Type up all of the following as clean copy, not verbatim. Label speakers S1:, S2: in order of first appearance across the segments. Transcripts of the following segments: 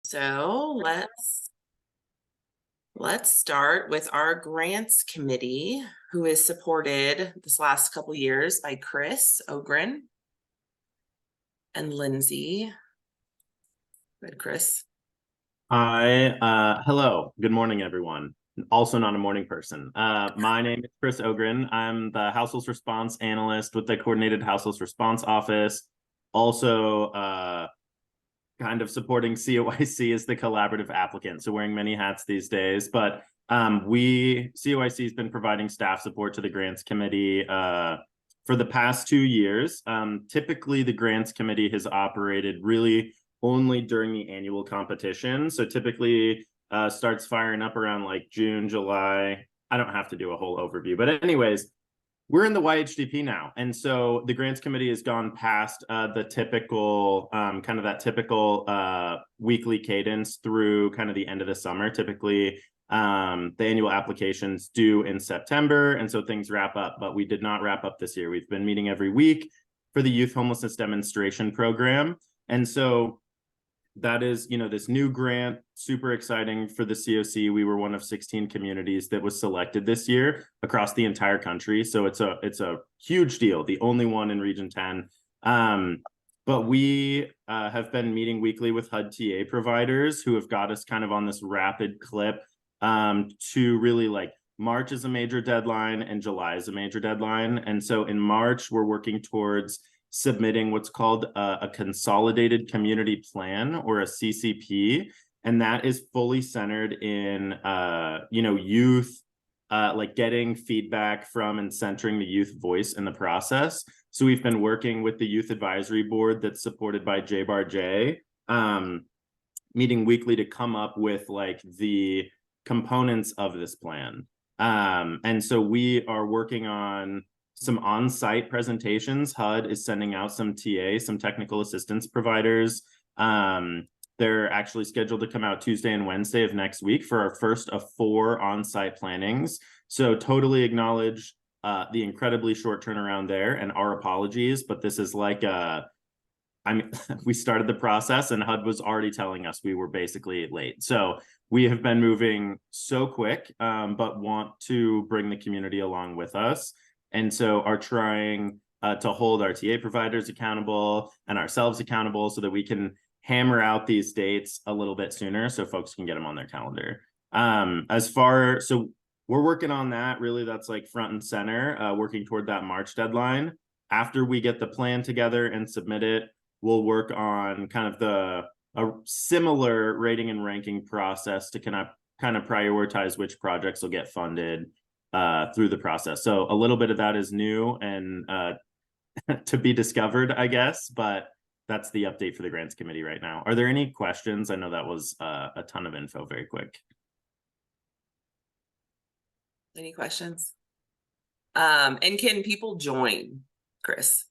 S1: So let's start with our grants committee, who is supported this last couple years by Chris Ogren and Lindsay. Good, Chris.
S2: Hi, hello. Good morning, everyone. Also not a morning person. My name is Chris Ogren. I'm the Household Response Analyst with the Coordinated Household Response Office. Also, kind of supporting COIC as the collaborative applicant, so wearing many hats these days. But COIC has been providing staff support to the Grants Committee for the past 2 years. Typically, the Grants Committee has operated really only during the annual competition. So typically starts firing up around like June, July. I don't have to do a whole overview, but anyways, we're in the YHDP now. And so the grants committee has gone past the typical kind of that typical weekly cadence through kind of the end of the summer. Typically, the annual applications due in September. And so things wrap up, but we did not wrap up this year. We've been meeting every week for the youth homelessness demonstration program. And so that is, this new grant, super exciting for the COC. We were one of 16 communities that was selected this year across the entire country. So it's a huge deal, the only one in Region 10. But we have been meeting weekly with HUD TA providers who have got us kind of on this rapid clip to really like March is a major deadline and July is a major deadline. And so in March, we're working towards submitting what's called a consolidated community plan, or a CCP, and that is fully centered in youth, like getting feedback from and centering the youth voice in the process. So we've been working with the youth advisory board that's supported by JBarJ, meeting weekly to come up with like the components of this plan. And so we are working on some on-site presentations. HUD is sending out some some technical assistance providers. They're actually scheduled to come out Tuesday and Wednesday of next week for our first of 4 on-site plannings. So totally acknowledge the incredibly short turnaround there, and our apologies, but this is like we started the process and HUD was already telling us we were basically late. So we have been moving so quick, but want to bring the community along with us. And so are trying to hold our TA providers accountable and ourselves accountable so that we can hammer out these dates a little bit sooner so folks can get them on their calendar. So we're working on that. Really, that's like front and center, working toward that March deadline. After we get the plan together and submit it, we'll work on kind of a similar rating and ranking process to kind of prioritize which projects will get funded through the process. So a little bit of that is new and to be discovered, I guess, but that's the update for the grants committee right now. Are there any questions? I know that was a ton of info very quick.
S1: Any questions? And can people join, Chris?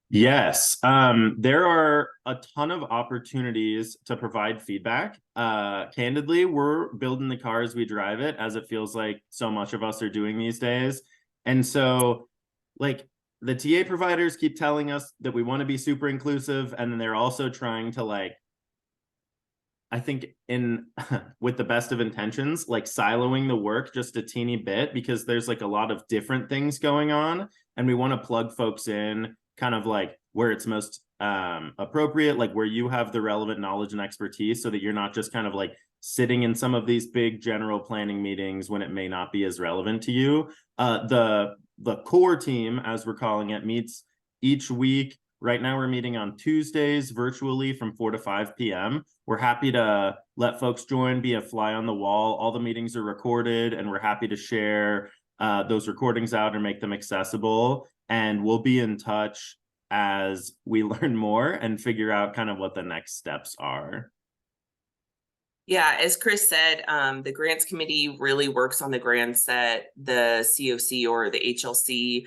S2: Yes, there are a ton of opportunities to provide feedback. Candidly, we're building the car as we drive it, as it feels like so much of us are doing these days. And so, like, the TA providers keep telling us that we want to be super inclusive, and then they're also trying to, like, I think with the best of intentions, like siloing the work just a teeny bit, because there's like a lot of different things going on, and we want to plug folks in kind of like where it's most appropriate, like where you have the relevant knowledge and expertise, so that you're not just kind of like sitting in some of these big general planning meetings when it may not be as relevant to you. The core team, as we're calling it, meets each week. Right now we're meeting on Tuesdays virtually from 4 to 5 p.m. We're happy to let folks join, be a fly on the wall. All the meetings are recorded, and we're happy to share those recordings out and make them accessible. And we'll be in touch as we learn more and figure out kind of what the next steps are.
S1: Yeah, as Chris said, the grants committee really works on the grants that the COC or the HLC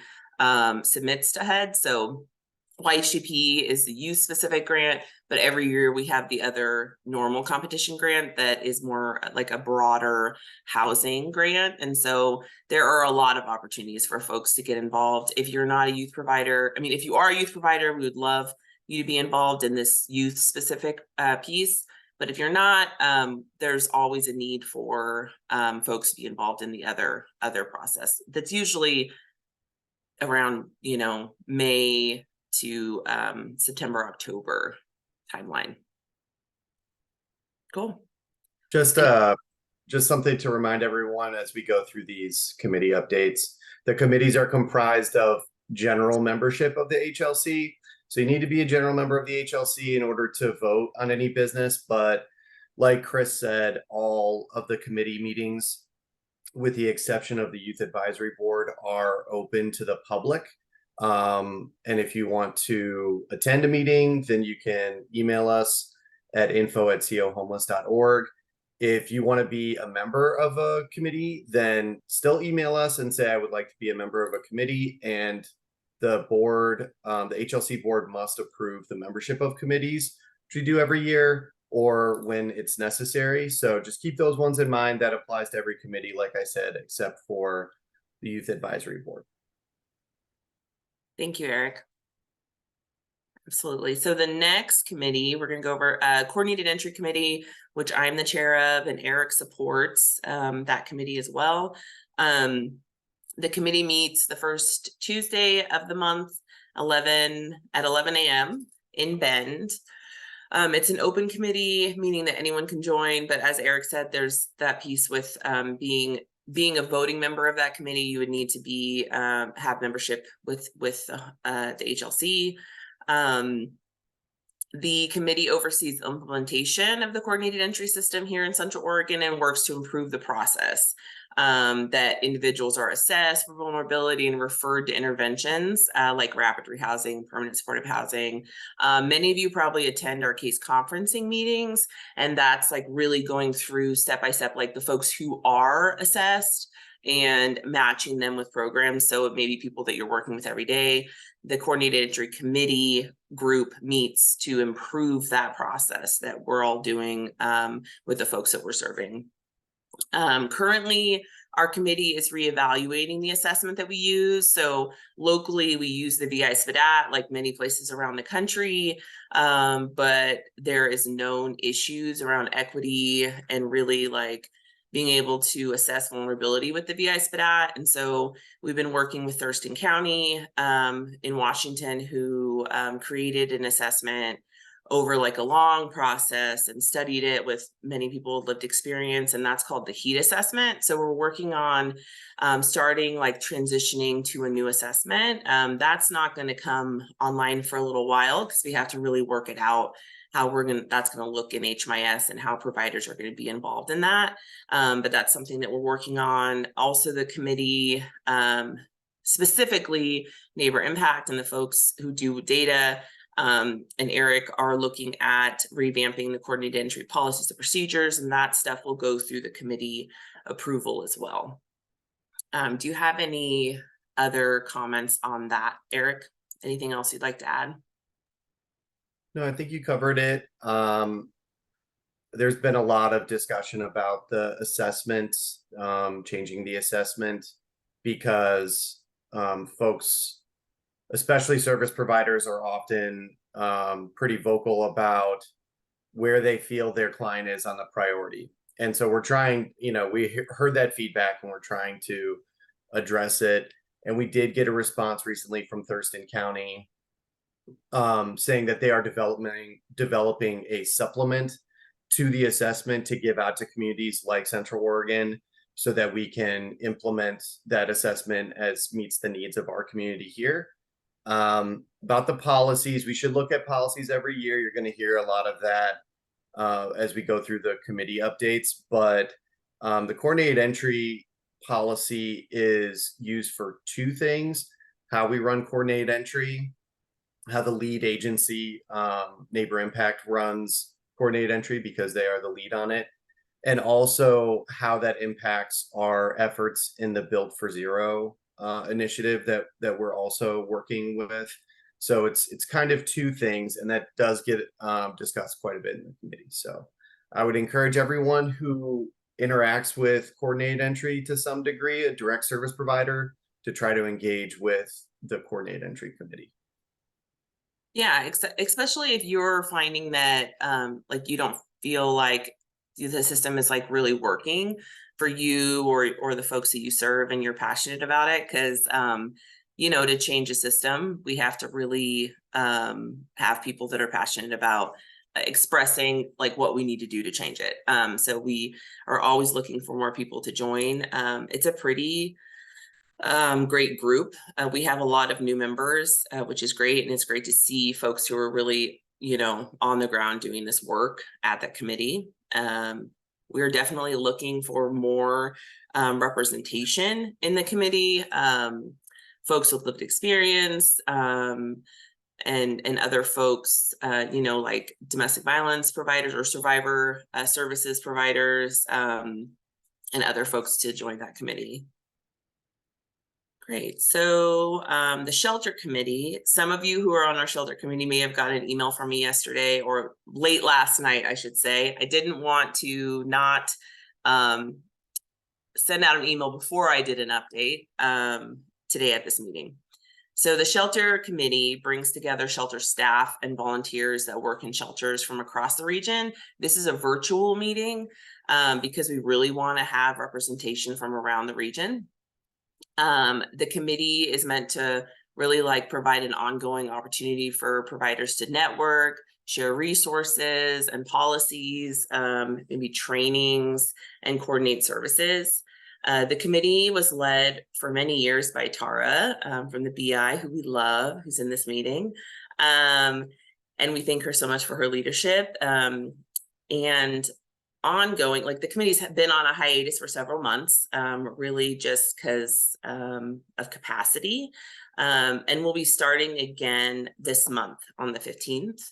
S1: submits to HUD. So YHGP is the youth specific grant, but every year we have the other normal competition grant that is more like a broader housing grant. And so there are a lot of opportunities for folks to get involved. If you're not a youth provider, I mean, if you are a youth provider, we would love you to be involved in this youth specific piece. But if you're not, there's always a need for folks to be involved in the other process. That's usually around, you know, May to September, October timeline. Cool.
S3: Just something to remind everyone as we go through these committee updates. The committees are comprised of general membership of the HLC. So you need to be a general member of the HLC in order to vote on any business. But like Chris said, all of the committee meetings, with the exception of the Youth Advisory Board, are open to the public. And if you want to attend a meeting, then you can email us at info@cohomeless.org. If you want to be a member of a committee, then still email us and say, I would like to be a member of a committee. And the board, the HLC board must approve the membership of committees, which we do every year or when it's necessary. So just keep those ones in mind. That applies to every committee, like I said, except for the Youth Advisory Board.
S1: Thank you, Eric. Absolutely. So the next committee, we're going to go over Coordinated Entry Committee, which I'm the chair of, and Eric supports that committee as well. The committee meets the first Tuesday of the month, at 11 a.m. in Bend. It's an open committee, meaning that anyone can join. But as Eric said, there's that piece with being a voting member of that committee. You would need to be have membership with the HLC. The committee oversees the implementation of the coordinated entry system here in Central Oregon and works to improve the process, that individuals are assessed for vulnerability and referred to interventions like rapid rehousing, permanent supportive housing. Many of you probably attend our case conferencing meetings, and that's like really going through step by step, like the folks who are assessed and matching them with programs. So it may be people that you're working with every day. The coordinated entry committee group meets to improve that process that we're all doing with the folks that we're serving. Currently, our committee is reevaluating the assessment that we use. So locally, we use the VI SPDAT like many places around the country, but there is known issues around equity and really like being able to assess vulnerability with the VI SPDAT. And so we've been working with Thurston County in Washington, who created an assessment over like a long process and studied it with many people with lived experience, and that's called the HEAT assessment. So we're working on starting like transitioning to a new assessment. That's not going to come online for a little while because we have to really work it out how that's going to look in HMIS and how providers are going to be involved in that. But that's something that we're working on. Also, the committee, specifically Neighbor Impact and the folks who do data, and Eric are looking at revamping the coordinated entry policies and procedures, and that stuff will go through the committee approval as well. Do you have any other comments on that, Eric? Anything else you'd like to add?
S3: No, I think you covered it. There's been a lot of discussion about the assessment, changing the assessment, because folks, especially service providers, are often pretty vocal about where they feel their client is on the priority. And so we're trying, we heard that feedback and we're trying to address it. And we did get a response recently from Thurston County saying that they are developing a supplement to the assessment to give out to communities like Central Oregon so that we can implement that assessment as meets the needs of our community here. About the policies, we should look at policies every year. You're going to hear a lot of that as we go through the committee updates, but the coordinated entry policy is used for two things: how we run coordinated entry, how the lead agency, Neighbor Impact, runs coordinated entry because they are the lead on it, and also how that impacts our efforts in the Build for Zero initiative that we're also working with. So it's kind of two things, and that does get discussed quite a bit in the committee. So I would encourage everyone who interacts with coordinated entry to some degree, a direct service provider, to try to engage with the coordinated entry committee.
S1: Yeah, especially if you're finding that like you don't feel like the system is like really working for you or the folks that you serve and you're passionate about it. Because you know, to change a system, we have to really have people that are passionate about expressing like what we need to do to change it. So we are always looking for more people to join. It's a pretty great group. We have a lot of new members, which is great. And it's great to see folks who are really, you know, on the ground doing this work at the committee. We're definitely looking for more representation in the committee, folks with lived experience, and other folks, you know, like domestic violence providers or survivor services providers, and other folks to join that committee. Great. So the shelter committee, some of you who are on our shelter committee may have got an email from me yesterday or late last night, I should say. I didn't want to not send out an email before I did an update today at this meeting. So the shelter committee brings together shelter staff and volunteers that work in shelters from across the region. This is a virtual meeting because we really want to have representation from around the region. The committee is meant to really like provide an ongoing opportunity for providers to network, share resources and policies, maybe trainings, and coordinate services. The committee was led for many years by Tara from the BI, who we love, who's in this meeting. And we thank her so much for her leadership. And ongoing, like the committees have been on a hiatus for several months, really just because of capacity. And we'll be starting again this month on the 15th.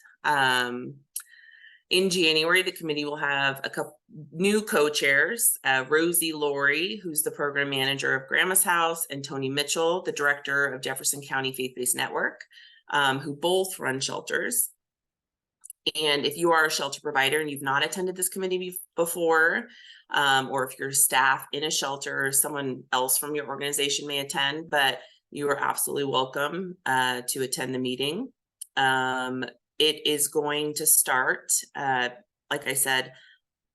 S1: In January, the committee will have a couple new co-chairs, Rosie Laurie, who's the program manager of Grandma's House, and Tony Mitchell, the director of Jefferson County Faith-Based Network, who both run shelters. And if you are a shelter provider and you've not attended this committee before, or if you're staff in a shelter, someone else from your organization may attend, but you are absolutely welcome to attend the meeting. It is going to start, like I said,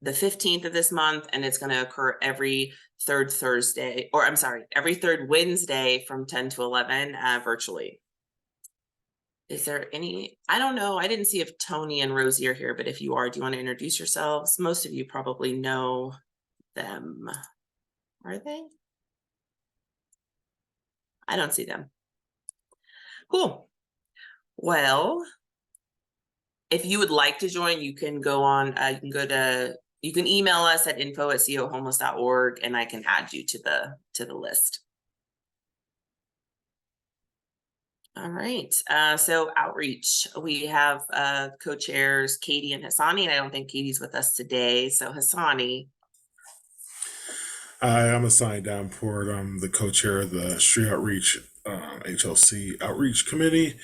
S1: the 15th of this month, and it's going to occur every third Thursday, or I'm sorry, every third Wednesday from 10 to 11 virtually. Is there any, I don't know, I didn't see if Tony and Rosie are here, but if you are, do you want to introduce yourselves? Most of you probably know them. Are they? I don't see them. Cool. Well, if you would like to join, you can go on, you can email us at info@cohomeless.org and I can add you to the list. All right, so outreach, we have co-chairs Katie and Hassani, and I don't think Katie's with us today. So Hassani.
S4: Hi, I'm Hassani Davenport. I'm the co-chair of the Street Outreach HLC Outreach Committee.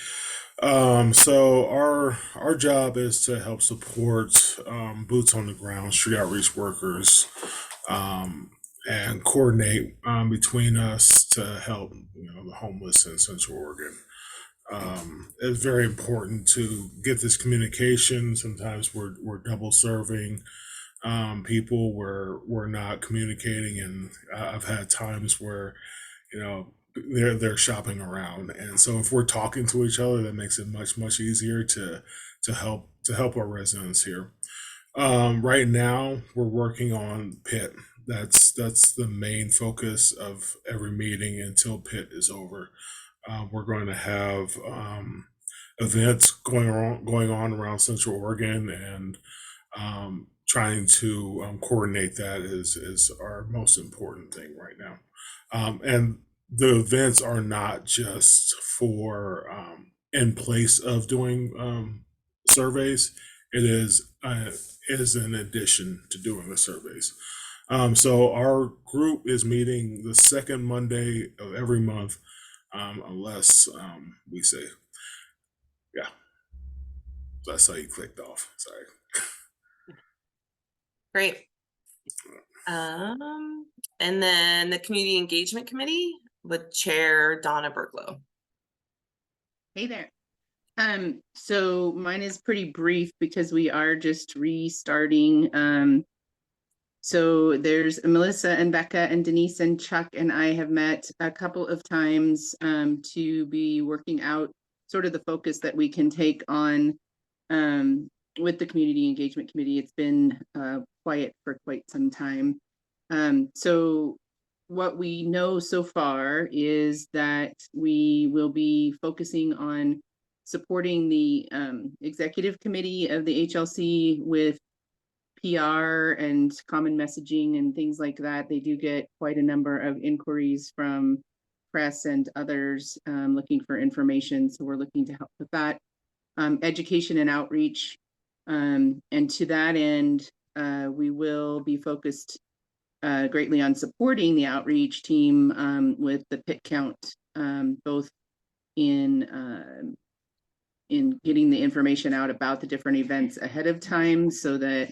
S4: So our job is to help support boots on the ground street outreach workers and coordinate between us to help the homeless in Central Oregon. It's very important to get this communication. Sometimes we're double serving people where we're not communicating, and I've had times where they're shopping around, and so if we're talking to each other, that makes it much easier to help our residents here. Right now we're working on PIT. That's the main focus of every meeting until PIT is over. We're going to have events going on around Central Oregon, and trying to coordinate that is our most important thing right now. And the events are not just for in place of doing surveys. It is in addition to doing the surveys. So our group is meeting the second Monday of every month, unless we say, yeah. That's how you clicked off. Sorry.
S1: Great. And then the Community Engagement Committee with Chair Donna Berglow.
S5: Hey there. So mine is pretty brief because we are just restarting. So there's Melissa and Becca and Denise and Chuck and I have met a couple of times to be working out sort of the focus that we can take on with the Community Engagement Committee. It's been quiet for quite some time. So what we know so far is that we will be focusing on supporting the executive committee of the HLC with PR and common messaging and things like that. They do get quite a number of inquiries from press and others looking for information. So we're looking to help with that. Education and outreach. And to that end, we will be focused greatly on supporting the outreach team with the pit count, both in getting the information out about the different events ahead of time so that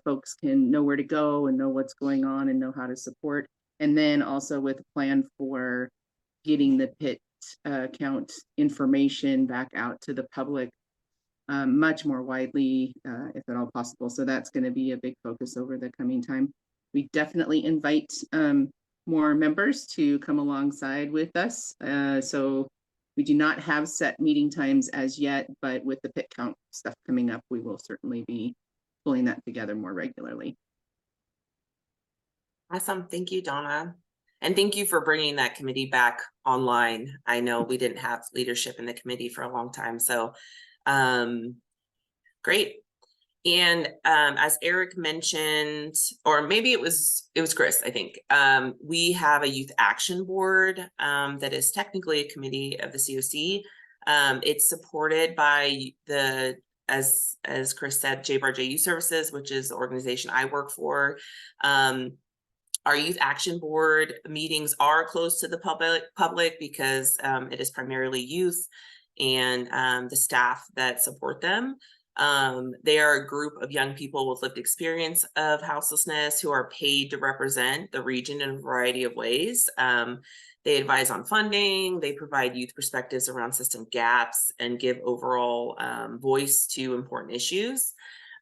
S5: folks can know where to go and know what's going on and know how to support. And then also with a plan for getting the pit count information back out to the public much more widely, if at all possible. So that's going to be a big focus over the coming time. We definitely invite more members to come alongside with us. So we do not have set meeting times as yet, but with the pit count stuff coming up, we will certainly be pulling that together more regularly.
S1: Awesome. Thank you, Donna. And thank you for bringing that committee back online. I know we didn't have leadership in the committee for a long time, so great. And as Eric mentioned, or maybe it was Chris, I think, we have a youth action board that is technically a committee of the COC. It's supported by the, as Chris said, JBRJ Youth Services, which is the organization I work for. Our youth action board meetings are closed to the public because it is primarily youth and the staff that support them. They are a group of young people with lived experience of houselessness who are paid to represent the region in a variety of ways. They advise on funding, they provide youth perspectives around system gaps, and give overall voice to important issues.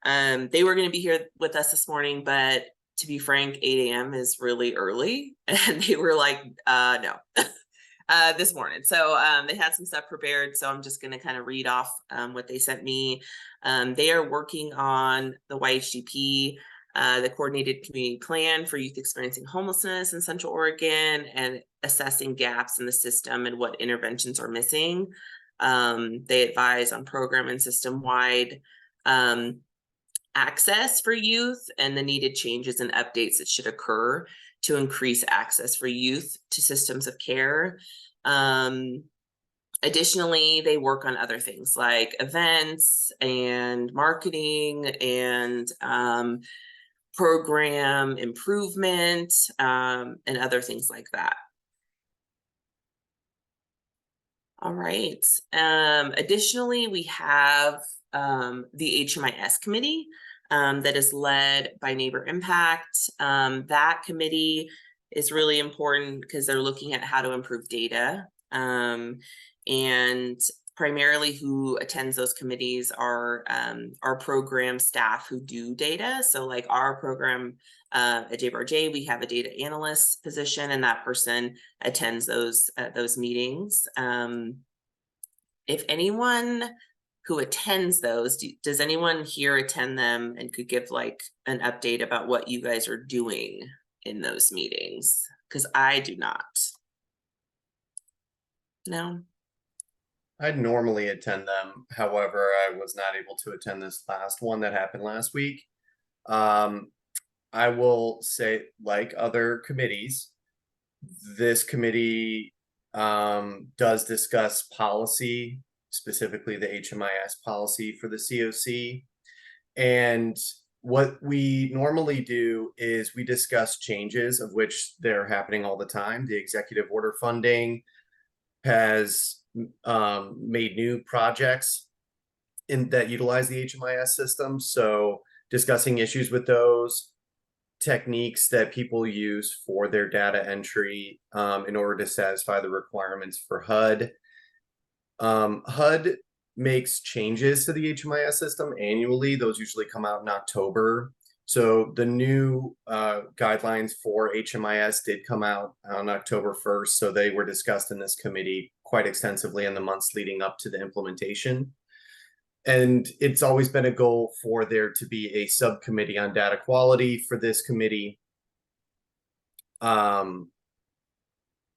S1: They were going to be here with us this morning, but to be frank, 8 a.m. is really early, and they were like, no. This morning. So they had some stuff prepared. So I'm just going to kind of read off what they sent me. They are working on the YHDP, the Coordinated Community Plan for Youth Experiencing Homelessness in Central Oregon, and assessing gaps in the system and what interventions are missing. They advise on program and system-wide access for youth and the needed changes and updates that should occur to increase access for youth to systems of care. Additionally, they work on other things like events and marketing and program improvement and other things like that. All right. Additionally, we have the HMIS committee that is led by Neighbor Impact. That committee is really important because they're looking at how to improve data. And primarily who attends those committees are our program staff who do data. So like our program at JBRJ, we have a data analyst position, and that person attends those meetings. If anyone who attends those, does anyone here attend them and could give like an update about what you guys are doing in those meetings? Because I do not. No.
S3: I'd normally attend them. However, I was not able to attend this last one that happened last week. I will say, like other committees, this committee does discuss policy, specifically the HMIS policy for the COC. And what we normally do is we discuss changes, of which they're happening all the time. The executive order funding has made new projects that utilize the HMIS system. So discussing issues with those, techniques that people use for their data entry in order to satisfy the requirements for HUD. HUD makes changes to the HMIS system annually. Those usually come out in October. So the new guidelines for HMIS did come out on October 1st. So they were discussed in this committee quite extensively in the months leading up to the implementation. And it's always been a goal for there to be a subcommittee on data quality for this committee. I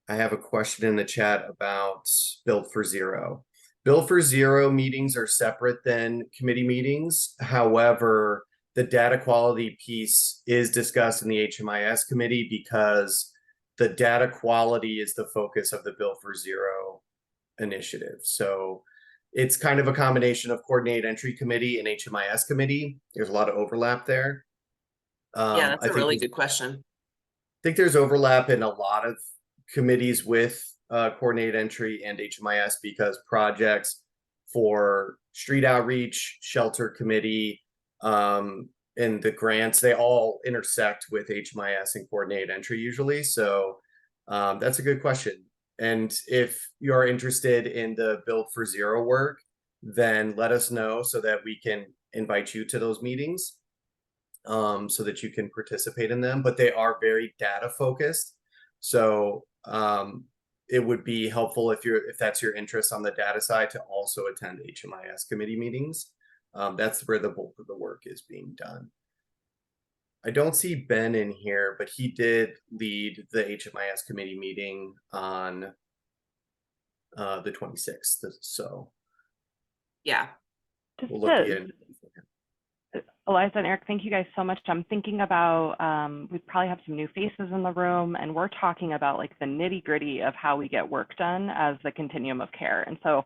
S3: have a question in the chat about Build for Zero. Build for Zero meetings are separate than committee meetings. However, the data quality piece is discussed in the HMIS committee because the data quality is the focus of the Build for Zero initiative. So it's kind of a combination of coordinated entry committee and HMIS committee. There's a lot of overlap there.
S1: Yeah, that's
S3: I
S1: a
S3: think
S1: really good question.
S3: I think there's overlap in a lot of committees with coordinated entry and HMIS because projects for street outreach, shelter committee, and the grants, they all intersect with HMIS and coordinated entry usually. So that's a good question. And if you're interested in the Build for Zero work, then let us know so that we can invite you to those meetings so that you can participate in them. But they are very data focused. So it would be helpful if that's your interest on the data side to also attend HMIS committee meetings. That's where the bulk of the work is being done. I don't see Ben in here, but he did lead the HMIS committee meeting on the 26th. So
S1: Yeah.
S3: we'll look again.
S6: Eliza and Eric, thank you guys so much. I'm thinking about, we probably have some new faces in the room, and we're talking about like the nitty gritty of how we get work done as the continuum of care. And so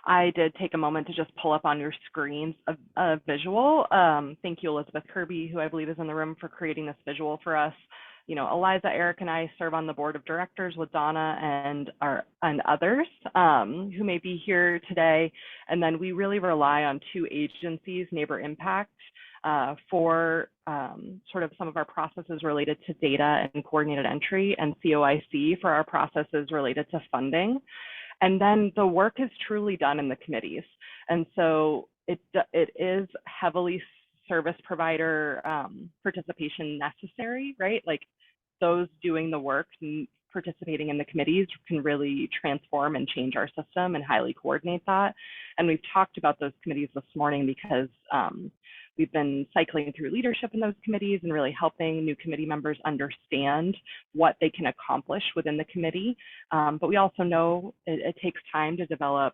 S6: I did take a moment to just pull up on your screens a visual. Thank you, Elizabeth Kirby, who I believe is in the room, for creating this visual for us. You know, Eliza, Eric, and I serve on the board of directors with Donna and others who may be here today. And then we really rely on two agencies, Neighbor Impact, for sort of some of our processes related to data and coordinated entry, and COIC for our processes related to funding. And then the work is truly done in the committees. And so it is heavily service provider participation necessary, right? Like those doing the work and participating in the committees can really transform and change our system and highly coordinate that. And we've talked about those committees this morning because we've been cycling through leadership in those committees and really helping new committee members understand what they can accomplish within the committee. But we also know it takes time to develop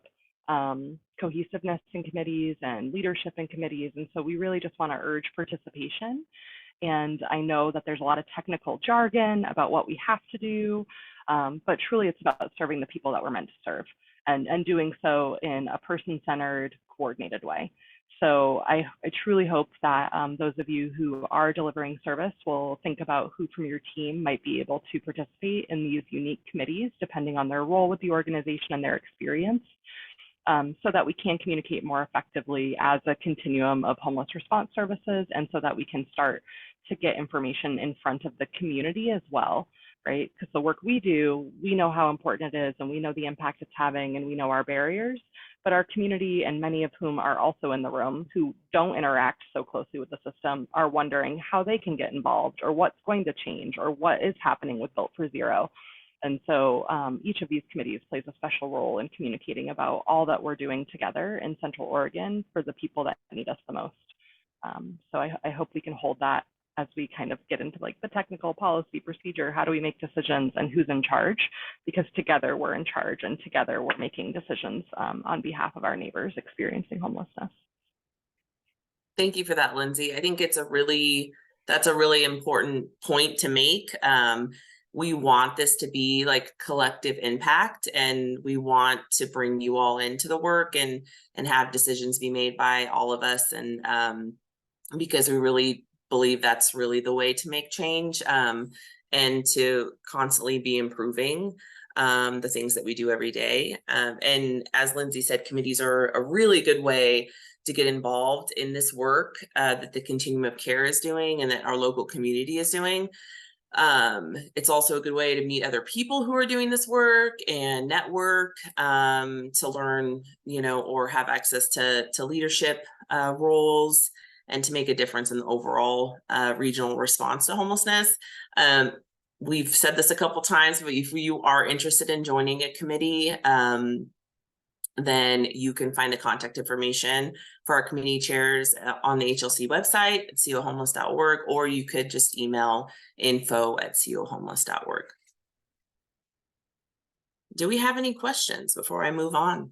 S6: cohesiveness in committees and leadership in committees. And so we really just want to urge participation. And I know that there's a lot of technical jargon about what we have to do, but truly it's about serving the people that we're meant to serve and doing so in a person-centered, coordinated way. So I truly hope that those of you who are delivering service will think about who from your team might be able to participate in these unique committees, depending on their role with the organization and their experience, so that we can communicate more effectively as a continuum of homeless response services, and so that we can start to get information in front of the community as well, right? Because the work we do, we know how important it is, and we know the impact it's having, and we know our barriers. But our community, and many of whom are also in the room who don't interact so closely with the system, are wondering how they can get involved, or what's going to change, or what is happening with Built for Zero. And so each of these committees plays a special role in communicating about all that we're doing together in Central Oregon for the people that need us the most. So I hope we can hold that as we kind of get into like the technical policy procedure. How do we make decisions and who's in charge? Because together we're in charge, and together we're making decisions on behalf of our neighbors experiencing homelessness.
S1: Thank you for that, Lindsay. I think that's a really important point to make. We want this to be like collective impact, and we want to bring you all into the work and have decisions be made by all of us. And because we really believe that's really the way to make change, and to constantly be improving the things that we do every day. And as Lindsay said, committees are a really good way to get involved in this work that the continuum of care is doing and that our local community is doing. It's also a good way to meet other people who are doing this work and network, to learn, or have access to leadership roles, and to make a difference in the overall regional response to homelessness. We've said this a couple times, but if you are interested in joining a committee, then you can find the contact information for our committee chairs on the HLC website at cohomeless.org, or you could just email info@cohomeless.org. Do we have any questions before I move on?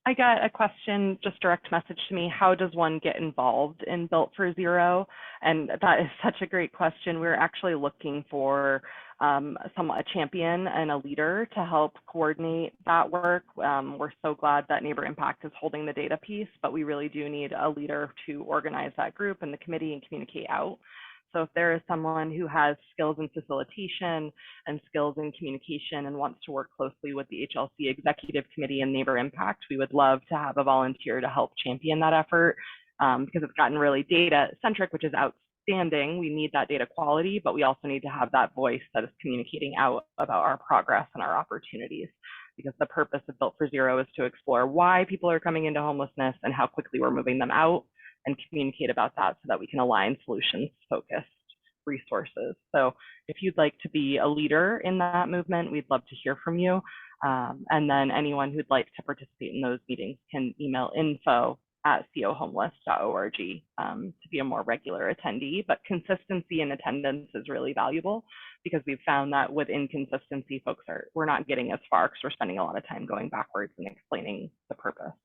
S6: I got a question, just direct message to me. How does one get involved in Built for Zero? And that is such a great question. We're actually looking for a champion and a leader to help coordinate that work. We're so glad that Neighbor Impact is holding the data piece, but we really do need a leader to organize that group and the committee and communicate out. So if there is someone who has skills in facilitation and skills in communication and wants to work closely with the HLC Executive Committee and Neighbor Impact, we would love to have a volunteer to help champion that effort, because it's gotten really data centric, which is outstanding. We need that data quality, but we also need to have that voice that is communicating out about our progress and our opportunities, because the purpose of Built for Zero is to explore why people are coming into homelessness and how quickly we're moving them out, and communicate about that so that we can align solutions-focused resources. So if you'd like to be a leader in that movement, we'd love to hear from you. And then anyone who'd like to participate in those meetings can email info@cohomeless.org to be a more regular attendee. But consistency in attendance is really valuable, because we've found that with inconsistency, we're not getting as far because we're spending a lot of time going backwards and explaining the purpose.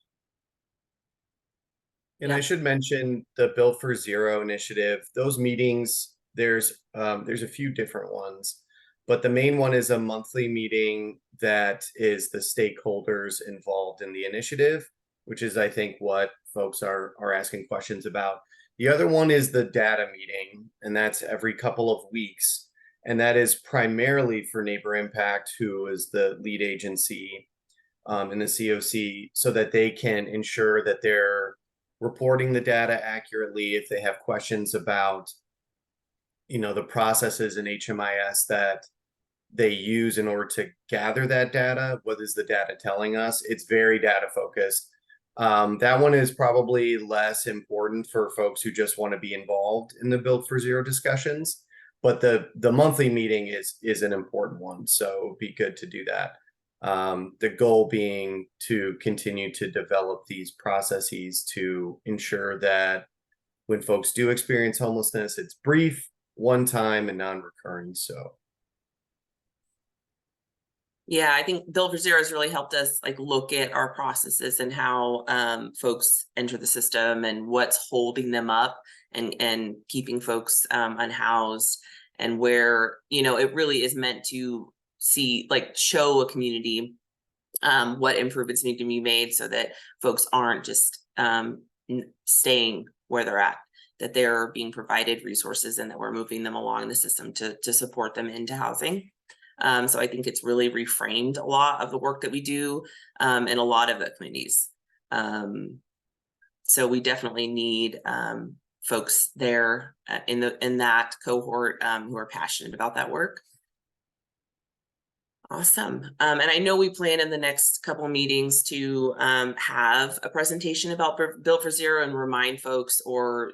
S3: And I should mention the Built for Zero initiative. Those meetings, there's a few different ones, but the main one is a monthly meeting that is the stakeholders involved in the initiative, which is, I think, what folks are asking questions about. The other one is the data meeting, and that's every couple of weeks. And that is primarily for Neighbor Impact, who is the lead agency in the COC, so that they can ensure that they're reporting the data accurately. If they have questions about, the processes in HMIS that they use in order to gather that data, what is the data telling us? It's very data focused. That one is probably less important for folks who just want to be involved in the Built for Zero discussions, but the monthly meeting is an important one, so it'd be good to do that. The goal being to continue to develop these processes to ensure that when folks do experience homelessness, it's brief, one time, and non-recurring. So
S1: yeah, I think Built for Zero has really helped us look at our processes and how folks enter the system and what's holding them up and keeping folks unhoused, and where it really is meant to show a community what improvements need to be made so that folks aren't just staying where they're at, that they're being provided resources and that we're moving them along the system to support them into housing. So I think it's really reframed a lot of the work that we do in a lot of the communities. So we definitely need folks there in that cohort who are passionate about that work. Awesome. And I know we plan in the next couple of meetings to have a presentation about Built for Zero and remind folks, or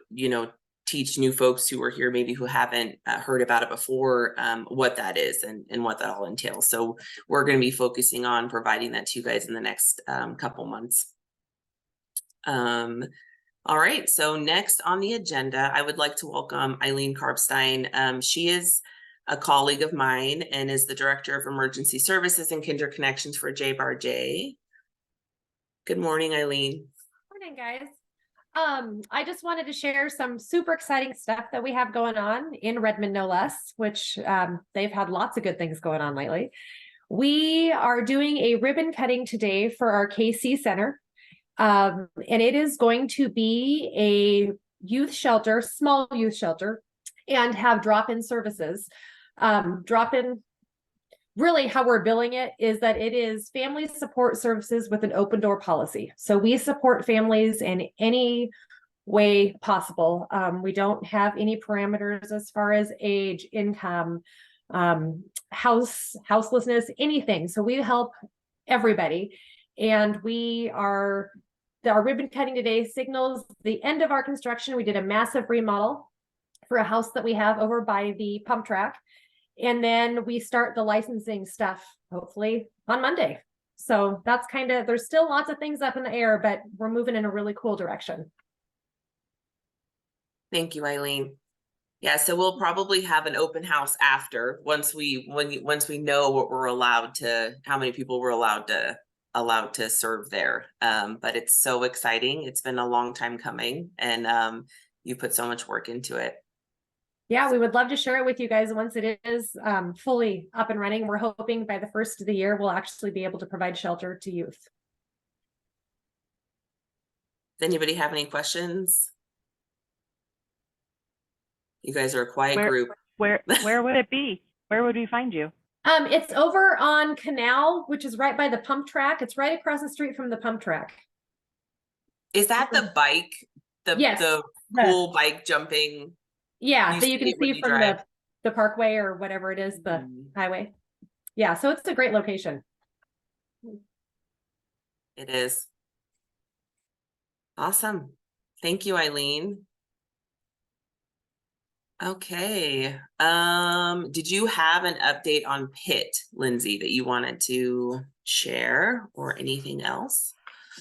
S1: teach new folks who are here maybe who haven't heard about it before, what that is and what that all entails. So we're going to be focusing on providing that to you guys in the next couple months. All right, so next on the agenda, I would like to welcome Eileen Karbstein. She is a colleague of mine and is the Director of Emergency Services and Kinder Connections for JBAR-J. Good morning, Eileen.
S7: Morning, guys. I just wanted to share some super exciting stuff that we have going on in Redmond, no less, which they've had lots of good things going on lately. We are doing a ribbon cutting today for our KC Center. And it is going to be a youth shelter, small youth shelter, and have drop-in services. Drop-in, really how we're billing it is that it is family support services with an open door policy. So we support families in any way possible. We don't have any parameters as far as age, income, houselessness, anything. So we help everybody. And our ribbon cutting today signals the end of our construction. We did a massive remodel for a house that we have over by the pump track. And then we start the licensing stuff, hopefully on Monday. So that's there's still lots of things up in the air, but we're moving in a really cool direction.
S1: Thank you, Eileen. Yeah, so we'll probably have an open house after, once we know what we're allowed to, how many people we're allowed to serve there. But it's so exciting. It's been a long time coming, and you put so much work into it.
S7: Yeah, we would love to share it with you guys once it is fully up and running. We're hoping by the first of the year, we'll actually be able to provide shelter to youth.
S1: Does anybody have any questions? You guys are a quiet group.
S6: Where would it be? Where would we find you?
S7: It's over on Canal, which is right by the pump track. It's right across the street from the pump track.
S1: Is that the bike?
S7: Yes.
S1: The cool bike jumping?
S7: Yeah, that you can see from the parkway or whatever it is, the highway. Yeah, so it's a great location.
S1: It is. Awesome. Thank you, Eileen. Okay. Did you have an update on PIT, Lindsay, that you wanted to share, or anything else?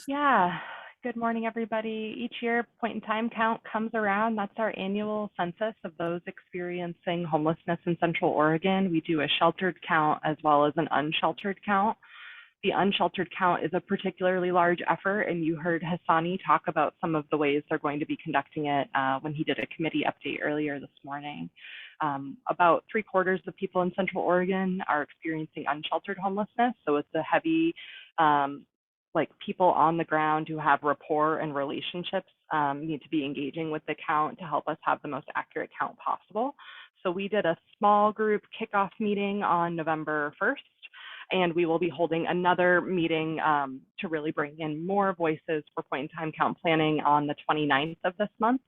S6: Yeah. Good morning, everybody. Each year, point in time count comes around. That's our annual census of those experiencing homelessness in Central Oregon. We do a sheltered count as well as an unsheltered count. The unsheltered count is a particularly large effort, and you heard Hassani talk about some of the ways they're going to be conducting it when he did a committee update earlier this morning. About 3/4 of people in Central Oregon are experiencing unsheltered homelessness, so it's a heavy, people on the ground who have rapport and relationships need to be engaging with the count to help us have the most accurate count possible. So we did a small group kickoff meeting on November 1st. And we will be holding another meeting to really bring in more voices for point in time count planning on the 29th of this month.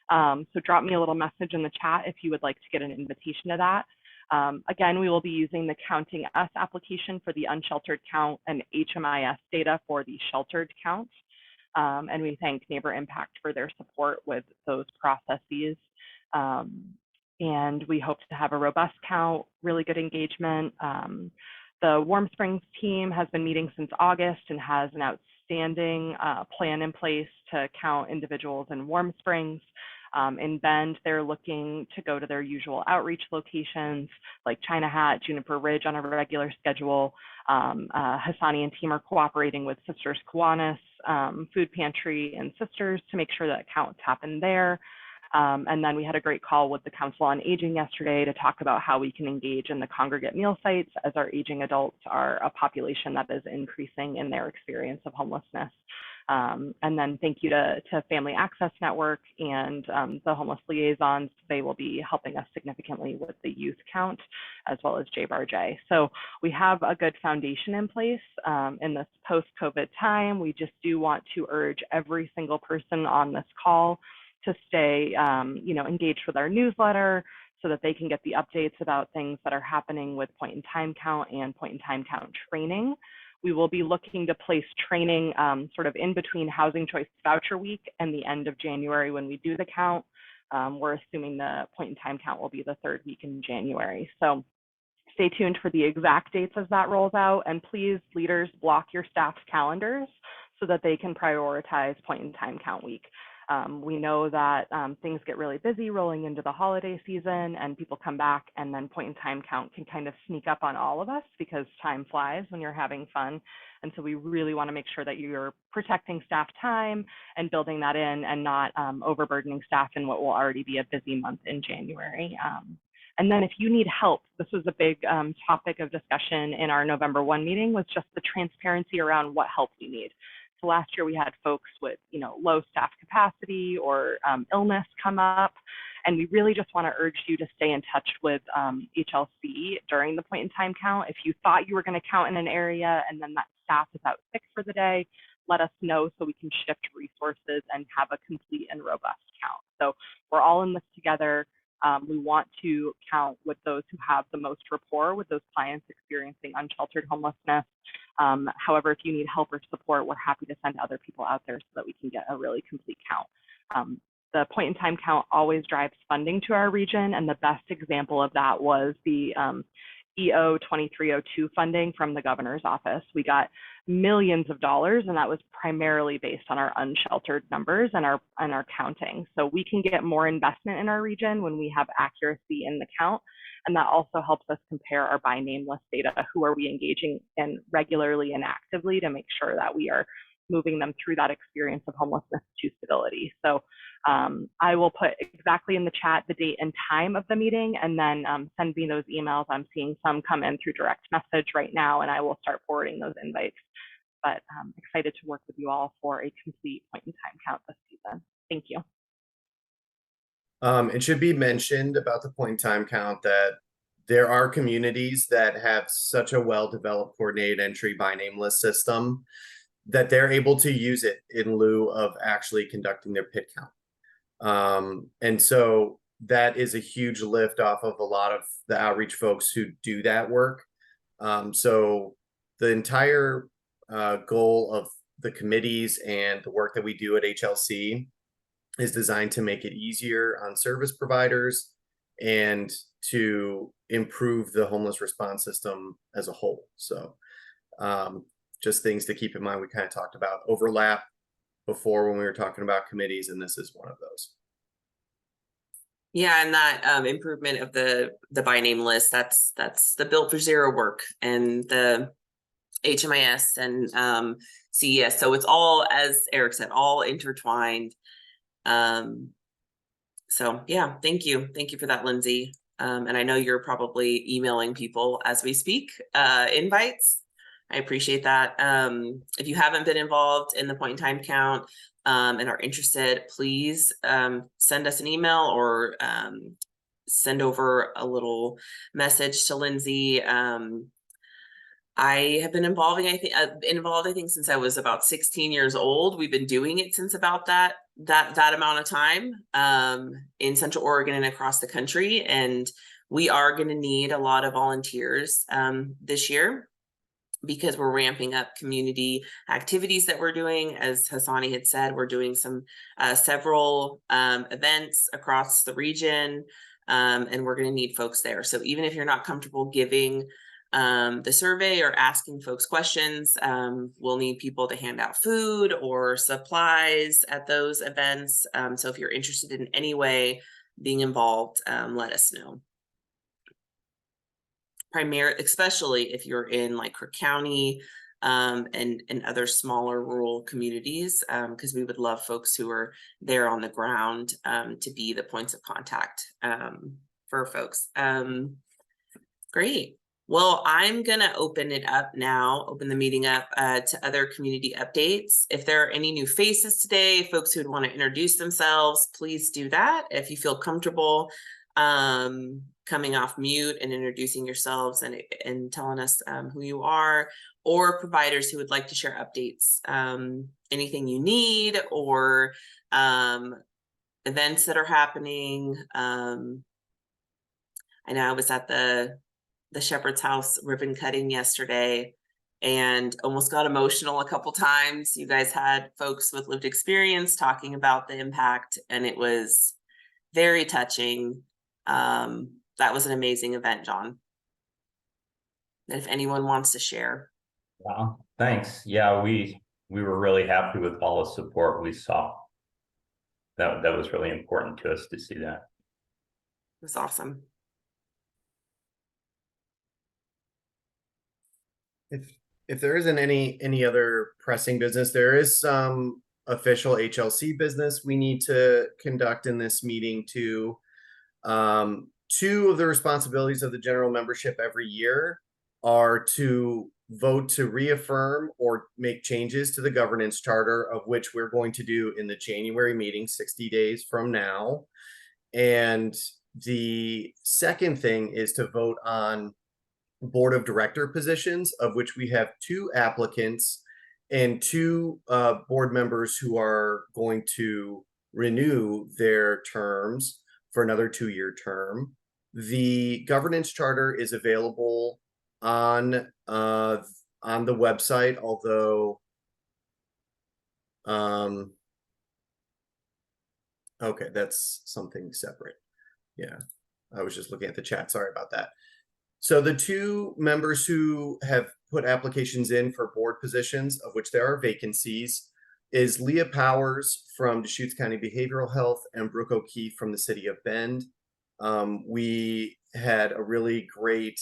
S6: So drop me a little message in the chat if you would like to get an invitation to that. Again, we will be using the Counting Us application for the unsheltered count and HMIS data for the sheltered count. And we thank Neighbor Impact for their support with those processes. And we hope to have a robust count, really good engagement. The Warm Springs team has been meeting since August and has an outstanding plan in place to count individuals in Warm Springs. In Bend, they're looking to go to their usual outreach locations like China Hat, Juniper Ridge on a regular schedule. Hassani and team are cooperating with Sisters Kiwanis, Food Pantry, and Sisters to make sure that counts happen there. And then we had a great call with the Council on Aging yesterday to talk about how we can engage in the congregate meal sites, as our aging adults are a population that is increasing in their experience of homelessness. And then thank you to Family Access Network and the homeless liaisons. They will be helping us significantly with the youth count, as well as JBarJ. So we have a good foundation in place in this post-COVID time. We just do want to urge every single person on this call to stay engaged with our newsletter so that they can get the updates about things that are happening with point in time count and point in time count training. We will be looking to place training sort of in between Housing Choice Voucher Week and the end of January when we do the count. We're assuming the point in time count will be the 3rd week in January. So stay tuned for the exact dates as that rolls out, and please, leaders, block your staff's calendars so that they can prioritize point in time count week. We know that things get really busy rolling into the holiday season and people come back, and then point in time count can kind of sneak up on all of us because time flies when you're having fun. And so we really want to make sure that you're protecting staff time and building that in and not overburdening staff in what will already be a busy month in January. And then if you need help, this was a big topic of discussion in our November 1 meeting, was just the transparency around what help we need. So last year we had folks with, low staff capacity or illness come up, and we really just want to urge you to stay in touch with HLC during the point in time count. If you thought you were going to count in an area and then that staff is out sick for the day, let us know so we can shift resources and have a complete and robust count. So we're all in this together. We want to count with those who have the most rapport with those clients experiencing unsheltered homelessness. However, if you need help or support, we're happy to send other people out there so that we can get a really complete count. The point in time count always drives funding to our region, and the best example of that was the EO 2302 funding from the governor's office. We got millions of dollars, and that was primarily based on our unsheltered numbers and our counting. So we can get more investment in our region when we have accuracy in the count, and that also helps us compare our by name list data. Who are we engaging in regularly and actively to make sure that we are moving them through that experience of homelessness to stability. So I will put exactly in the chat the date and time of the meeting, and then send me those emails. I'm seeing some come in through direct message right now, and I will start forwarding those invites. But I'm excited to work with you all for a complete point in time count this season. Thank you.
S3: It should be mentioned about the point in time count that there are communities that have such a well-developed coordinated entry by name list system that they're able to use it in lieu of actually conducting their PIT count. And so that is a huge lift off of a lot of the outreach folks who do that work. So the entire goal of the committees and the work that we do at HLC is designed to make it easier on service providers and to improve the homeless response system as a whole. So just things to keep in mind. We kind of talked about overlap before when we were talking about committees, and this is one of those.
S1: Yeah, and that improvement of the by name list, that's the Built for Zero work and the HMIS and CES. So it's all, as Eric said, all intertwined. So yeah, thank you for that, Lindsay. And I know you're probably emailing people as we speak, invites. I appreciate that. If you haven't been involved in the point in time count and are interested, please send us an email or send over a little message to Lindsay. I have been involved, I think, since I was about 16 years old. We've been doing it since about that amount of time in Central Oregon and across the country. And we are going to need a lot of volunteers this year, because we're ramping up community activities that we're doing. As Hassani had said, we're doing some several events across the region, and we're going to need folks there. So even if you're not comfortable giving the survey or asking folks questions, we'll need people to hand out food or supplies at those events. So if you're interested in any way being involved, let us know. Especially if you're in like Cook County and other smaller rural communities, because we would love folks who are there on the ground to be the points of contact for folks. Great. Well, I'm gonna open the meeting up to other community updates. If there are any new faces today, folks who would want to introduce themselves, please do that. If you feel comfortable coming off mute and introducing yourselves and telling us who you are, or providers who would like to share updates, anything you need, or events that are happening. I know I was at the Shepherd's House ribbon cutting yesterday and almost got emotional a couple times. You guys had folks with lived experience talking about the impact, and it was very touching. That was an amazing event, John. And if anyone wants to share.
S8: Wow, thanks. Yeah, we were really happy with all the support we saw. That was really important to us to see that.
S1: It was awesome.
S3: If there isn't any other pressing business, there is some official HLC business we need to conduct in this meeting too. Two of the responsibilities of the general membership every year are to vote to reaffirm or make changes to the governance charter, of which we're going to do in the January meeting 60 days from now. And the second thing is to vote on board of director positions, of which we have 2 applicants, and two board members who are going to renew their terms for another 2-year term. The governance charter is available on the website, although okay, that's something separate. Yeah, I was just looking at the chat. Sorry about that. So the two members who have put applications in for board positions, of which there are vacancies, is Leah Powers from Deschutes County Behavioral Health and Brooke O'Keefe from the City of Bend. We had a really great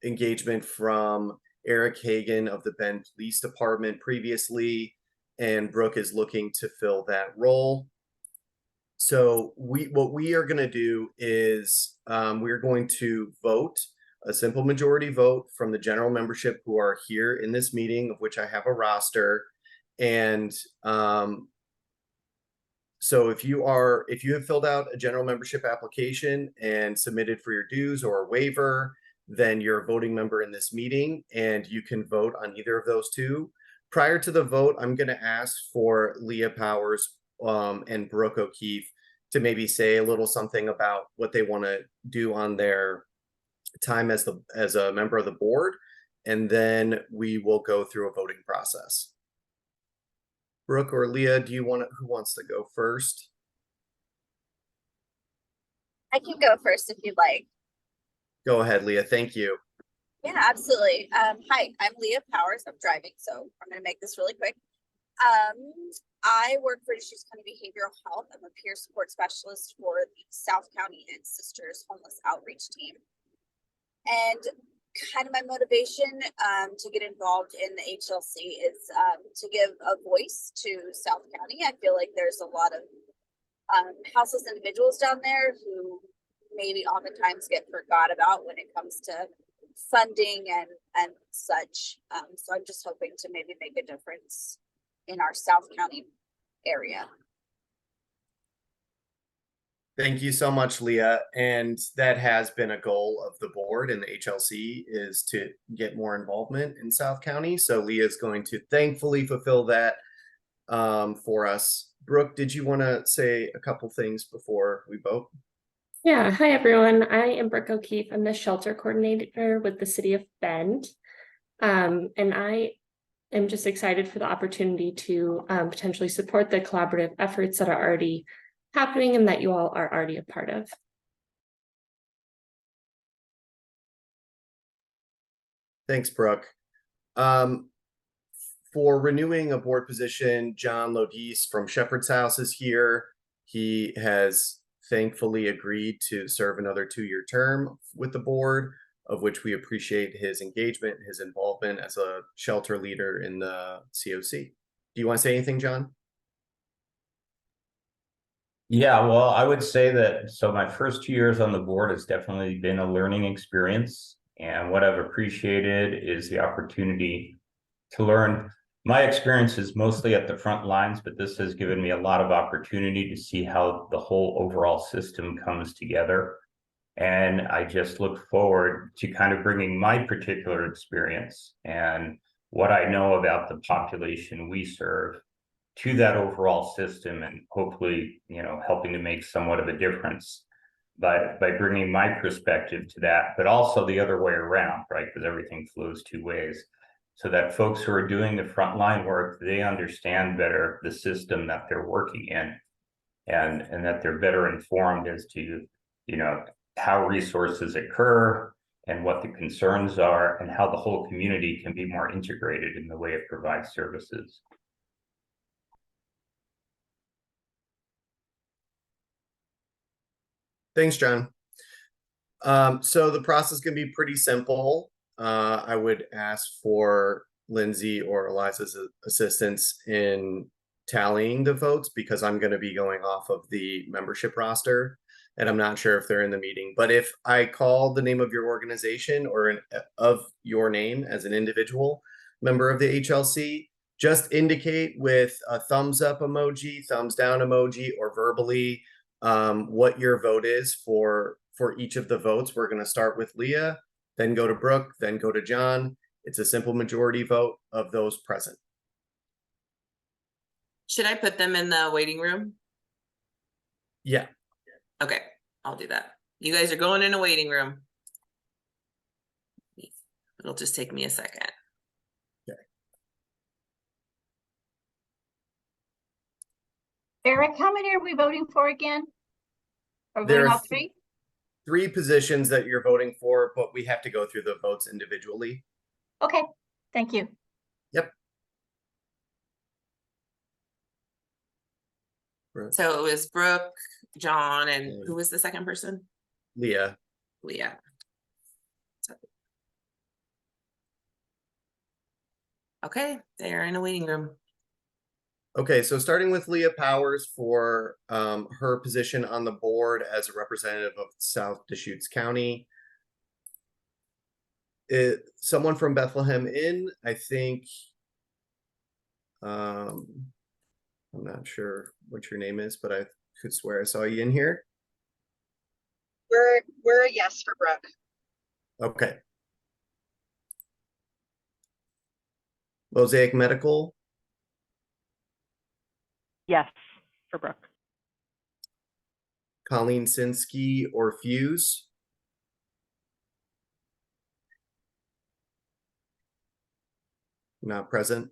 S3: engagement from Eric Hagan of the Bend Police Department previously, and Brooke is looking to fill that role. So what we are going to do is we're going to vote a simple majority vote from the general membership who are here in this meeting, of which I have a roster. And so if you have filled out a general membership application and submitted for your dues or a waiver, then you're a voting member in this meeting and you can vote on either of those two. Prior to the vote, I'm going to ask for Leah Powers and Brooke O'Keefe to maybe say a little something about what they want to do on their time as a member of the board, and then we will go through a voting process. Brooke or Leah, who wants to go first?
S9: I can go first if you'd like.
S3: Go ahead, Leah. Thank you.
S9: Yeah, absolutely. Hi, I'm Leah Powers. I'm driving, so I'm going to make this really quick. I work for Deschutes County Behavioral Health. I'm a peer support specialist for the South County and Sisters Homeless Outreach Team. And kind of my motivation to get involved in the HLC is to give a voice to South County. I feel like there's a lot of houseless individuals down there who maybe oftentimes get forgot about when it comes to funding and such. So I'm just hoping to maybe make a difference in our South County area.
S3: Thank you so much, Leah. And that has been a goal of the board and the HLC, is to get more involvement in South County. So Leah is going to thankfully fulfill that for us. Brooke, did you want to say a couple things before we vote?
S10: Yeah, hi everyone. I am Brooke O'Keefe. I'm the shelter coordinator with the City of Bend. And I am just excited for the opportunity to potentially support the collaborative efforts that are already happening and that you all are already a part of.
S3: Thanks, Brooke. For renewing a board position, John Lodis from Shepherd's House is here. He has thankfully agreed to serve another 2-year term with the board, of which we appreciate his engagement, his involvement as a shelter leader in the COC. Do you want to say anything, John?
S8: Yeah, well, I would say that, so my first 2 years on the board has definitely been a learning experience. And what I've appreciated is the opportunity to learn. My experience is mostly at the front lines, but this has given me a lot of opportunity to see how the whole overall system comes together. And I just look forward to kind of bringing my particular experience and what I know about the population we serve to that overall system, and hopefully, helping to make somewhat of a difference by bringing my perspective to that, but also the other way around, right? Because everything flows 2 ways. So that folks who are doing the frontline work, they understand better the system that they're working in, and that they're better informed as to, how resources occur and what the concerns are, and how the whole community can be more integrated in the way it provides services.
S3: Thanks, John. So the process can be pretty simple. I would ask for Lindsay or Eliza's assistance in tallying the votes, because I'm going to be going off of the membership roster and I'm not sure if they're in the meeting. But if I call the name of your organization or of your name as an individual member of the HLC, just indicate with a thumbs up emoji, thumbs down emoji, or verbally what your vote is for each of the votes. We're going to start with Leah, then go to Brooke, then go to John. It's a simple majority vote of those present.
S1: Should I put them in the waiting room?
S3: Yeah,
S1: Okay, I'll do that. You guys are going in a waiting room. It'll just take me a second.
S11: Eric, how many are we voting for again? Are we
S3: There
S11: voting
S3: are
S11: all three?
S3: 3 positions that you're voting for, but we have to go through the votes individually.
S11: Okay, thank you.
S1: So it was Brooke, John, and who was the second person?
S3: Leah.
S1: Leah. Okay, they're in a waiting room.
S3: Okay, so starting with Leah Powers for her position on the board as a representative of South Deschutes County. Someone from Bethlehem Inn, I think. I'm not sure what your name is, but I could swear I saw you in here.
S11: We're a yes for Brooke.
S3: Okay. Mosaic Medical,
S6: Yes, for Brooke.
S3: Colleen Sinsky or Fuse. Not present.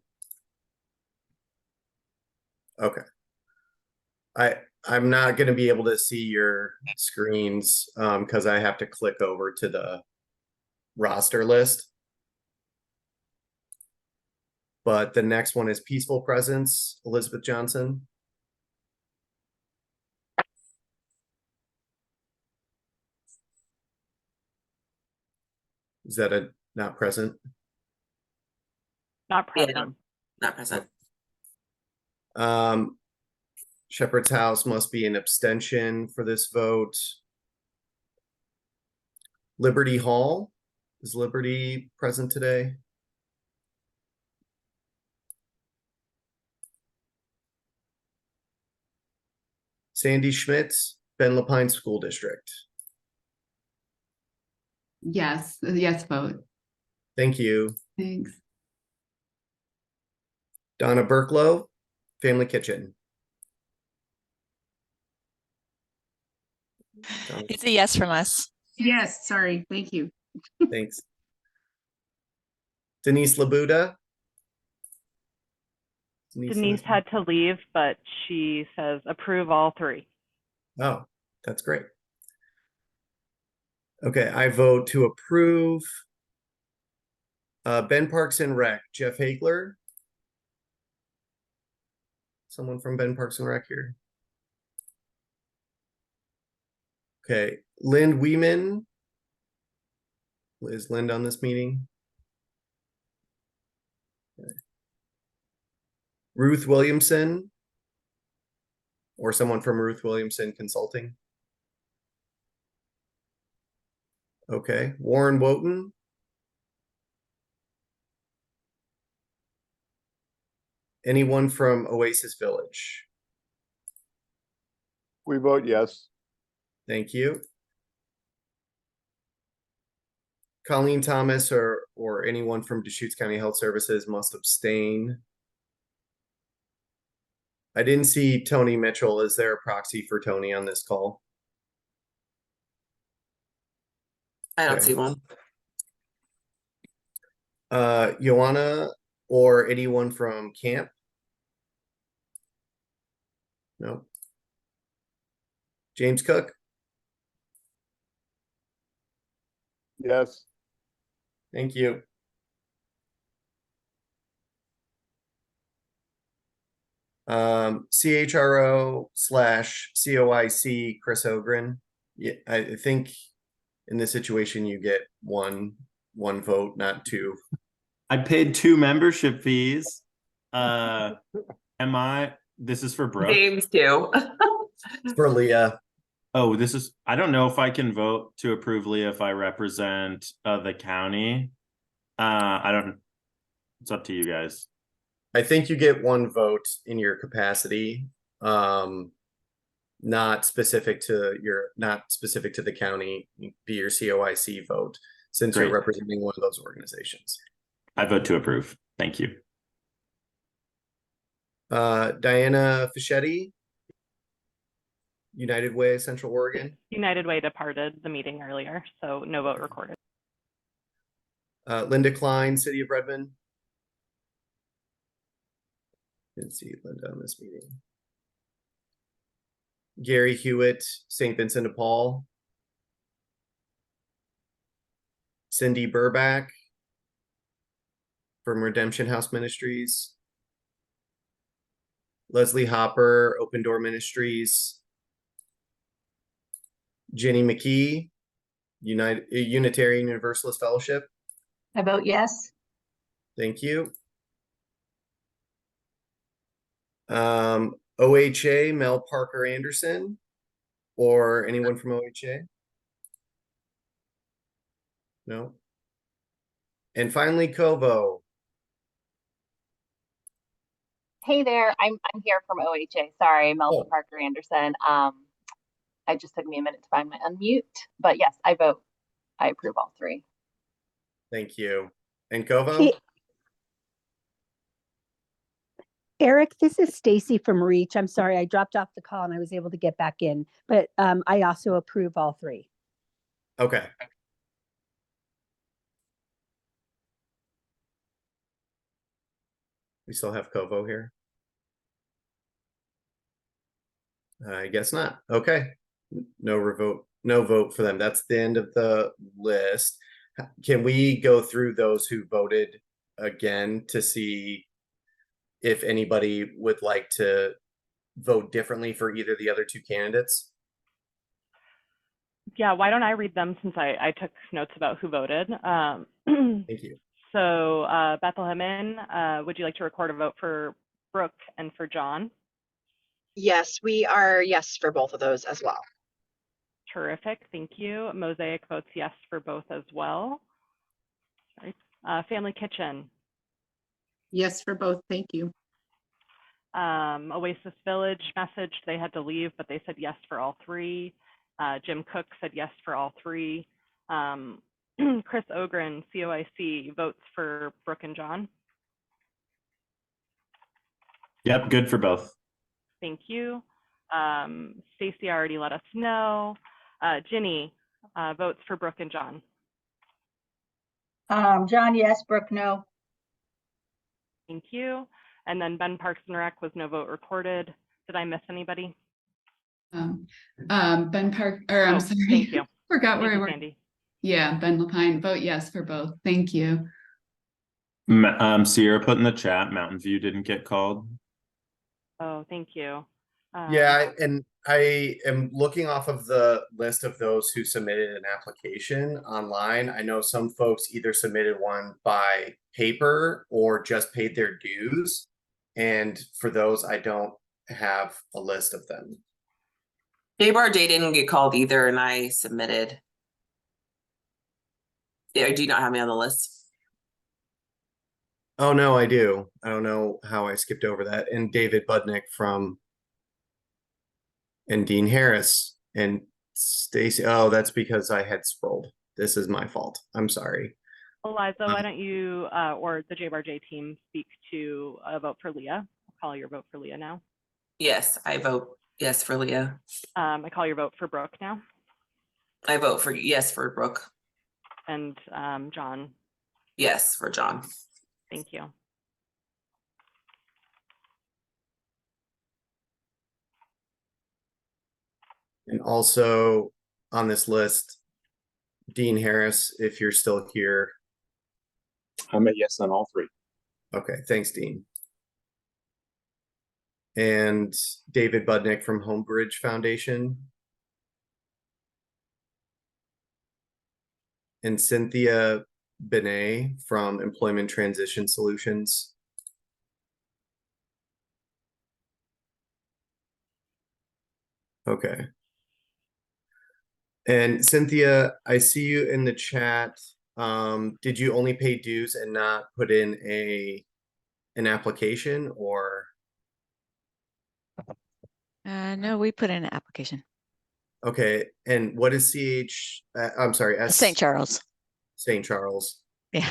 S3: Okay. I'm not going to be able to see your screens because I have to click over to the roster list. But the next one is Peaceful Presence, Elizabeth Johnson. Is that a not present?
S6: Not
S1: Yeah,
S6: present.
S1: not present.
S3: Shepherd's House must be an abstention for this vote. Liberty Hall, is Liberty present today? Sandy Schmitz, Ben Lapine School District.
S5: Yes, yes vote.
S3: Thank you.
S5: Thanks.
S3: Donna Burklow, Family Kitchen. Donna,
S12: It's a yes from us.
S5: Yes, sorry, thank you.
S3: thanks. Denise Labuda.
S6: Denise had to leave, but she says approve all 3.
S3: Oh, that's great. Okay, I vote to approve. Ben Parks and Rec, Jeff Hagler. Someone from Ben Parks and Rec here. Okay, Lynn Weeman. Is Lynn on this meeting? Okay. Ruth Williamson. Or someone from Ruth Williamson Consulting. Okay, Warren Wotton. Anyone from Oasis Village?
S13: We vote yes.
S3: Thank you. Colleen Thomas or anyone from Deschutes County Health Services must abstain. I didn't see Tony Mitchell. Is there a proxy for Tony on this call?
S1: I don't
S3: Okay.
S1: see one.
S3: Joanna or anyone from camp? No. James Cook?
S13: Yes.
S3: Thank you. CHRO/COIC Chris Ogren. Yeah, I think in this situation you get one vote, not 2.
S2: I paid 2 membership fees. This is for Brooke.
S1: James too.
S3: For Leah.
S2: Oh, I don't know if I can vote to approve Leah if I represent the county. It's up to you guys.
S3: I think you get 1 vote in your capacity. Not specific to the county, be your COIC vote, since
S2: Great.
S3: you're representing one of those organizations.
S2: I vote to approve. Thank you.
S3: Diana Fischetti, United Way, Central Oregon.
S6: United Way departed the meeting earlier, so no vote recorded.
S3: Linda Klein, City of Redmond. Didn't see Linda on this meeting. Gary Hewitt, St. Vincent de Paul. Cindy Burback from Redemption House Ministries. Leslie Hopper, Open Door Ministries. Jenny McKee, Unitarian Universalist Fellowship.
S11: I vote yes.
S3: Thank you. OHA, Mel Parker Anderson, or anyone from OHA? No. And finally, Kovo.
S12: Hey there, I'm here from OHA. Sorry, Melissa Parker Anderson. It just took me a minute to find my unmute, but yes, I vote. I approve all three.
S3: Thank you. And Kovo?
S14: Eric, this is Stacy from Reach. I'm sorry, I dropped off the call and I was able to get back in, but I also approve all three.
S3: Okay. We still have Kovo here? I guess not. Okay. No vote for them. That's the end of the list. Can we go through those who voted again to see if anybody would like to vote differently for either the other two candidates?
S6: Yeah, why don't I read them since I took notes about who voted.
S3: Thank you.
S6: So Bethlehem Inn, would you like to record a vote for Brooke and for John?
S15: Yes, we are yes for both of those as well.
S6: Terrific, thank you. Mosaic votes yes for both as well. Sorry. Family Kitchen.
S5: Yes for both, thank you.
S6: Oasis Village messaged they had to leave, but they said yes for all three. Jim Cook said yes for all three. Chris Ogren, COIC, votes for Brooke and John.
S2: Yep, good for both.
S6: Thank you. Stacy already let us know. Ginny votes for Brooke and John.
S11: John, yes. Brooke, no.
S6: Thank you. And then Ben Parks and Rec was no vote recorded. Did I miss anybody?
S16: Ben Park, or I'm sorry.
S6: Thank you.
S16: Forgot where I work.
S6: Sandy.
S16: Yeah, Ben Lapine, vote yes for both. Thank you.
S2: Sierra put in the chat, Mountain View didn't get called.
S6: Oh, thank you.
S3: Yeah, and I am looking off of the list of those who submitted an application online. I know some folks either submitted one by paper or just paid their dues. And for those, I don't have a list of them.
S1: J-Bar J didn't get called either, and I submitted. Yeah, I do not have me on the list.
S3: Oh, no, I do. I don't know how I skipped over that. And David Budnick and Dean Harris and Stacy. Oh, that's because I had scrolled. This is my fault. I'm sorry.
S6: Eliza, why don't you or the J-Bar J team speak to a vote for Leah? I'll call your vote for Leah now.
S1: Yes, I vote yes for Leah.
S6: I call your vote for Brooke now.
S1: I vote for yes for Brooke.
S6: And John.
S1: Yes for John.
S6: Thank you.
S3: And also on this list, Dean Harris, if you're still here.
S13: I'm a yes on all three.
S3: Okay, thanks, Dean. And David Budnick from Homebridge Foundation. And Cynthia Benet from Employment Transition Solutions. Okay. And Cynthia, I see you in the chat. Did you only pay dues and not put in an application, or?
S17: No, we put in an application.
S3: Okay, and what is I'm sorry,
S17: St. Charles.
S3: St. Charles.
S17: Yeah.